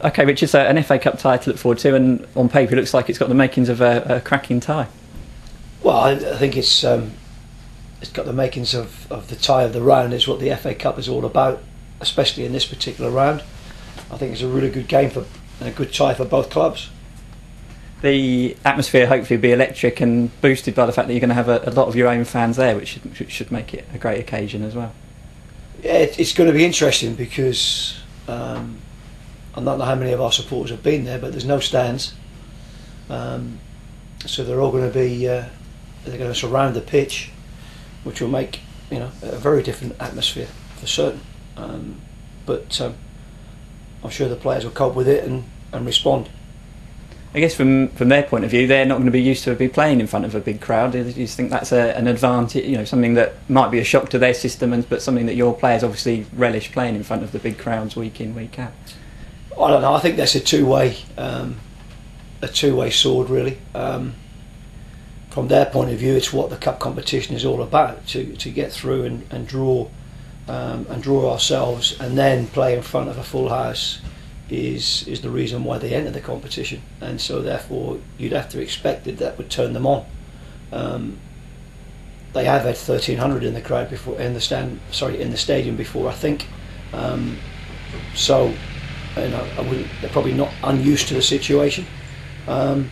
Okay, which is an FA Cup tie to look forward to, and on paper it looks like it's got the makings of a cracking tie. Well, I think it's got the makings of the tie of the round. It's what the FA Cup is all about, especially in this particular round. I think it's a really good game and a good tie for both clubs. The atmosphere hopefully will be electric and boosted by the fact that you're going to have a lot of your own fans there, which should make it a great occasion as well. Yeah, it's going to be interesting because I don't know how many of our supporters have been there, but there's no stands, so they're all going to be they're going to surround the pitch, which will make a very different atmosphere for certain. But I'm sure the players will cope with it and respond. I guess from their point of view, they're not going to be used to be playing in front of a big crowd. Do you think that's an advantage? Something that might be a shock to their system, but something that your players obviously relish playing in front of the big crowds week in, week out. I don't know. I think that's a two-way sword, really. From their point of view, it's what the cup competition is all about: to get through and draw ourselves, and then play in front of a full house. Is the reason why they enter the competition, and so therefore you'd have to expect that would turn them on. They have had 1,300 in the crowd before, in the stadium before, I think. So they're probably not unused to the situation. From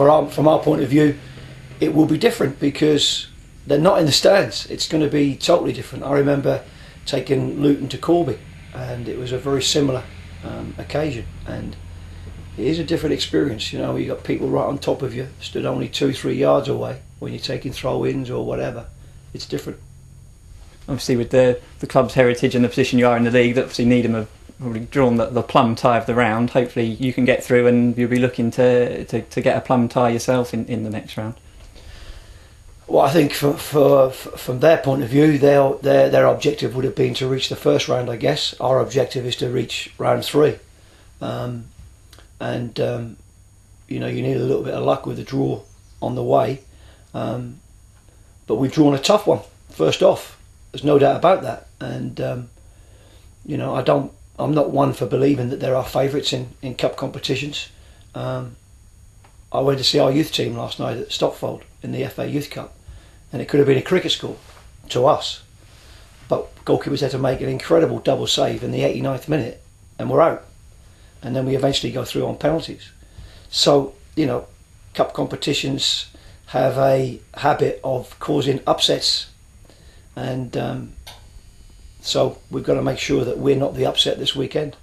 our point of view, it will be different because they're not in the stands. It's going to be totally different. I remember taking Luton to Corby, and it was a very similar occasion, and it is a different experience. You got people right on top of you, stood only 2-3 yards away when you're taking throw-ins or whatever. It's different. Obviously, with the club's heritage and the position you are in the league, that obviously Needham have probably drawn the plum tie of the round. Hopefully you can get through, and you'll be looking to get a plum tie yourself in the next round. Well, I think from their point of view, their objective would have been to reach the first round, I guess. Our objective is to reach round 3. You need a little bit of luck with the draw on the way. But we've drawn a tough one, first off. There's no doubt about that. And, I'm not one for believing that there are favourites in cup competitions. I went to see our youth team last night at Stopfold in the FA Youth Cup, and it could have been a cricket score to us, but goalkeepers had to make an incredible double save in the 89th minute, and we're out, and then we eventually go through on penalties. So cup competitions have a habit of causing upsets, and so we've got to make sure that we're not the upset this weekend.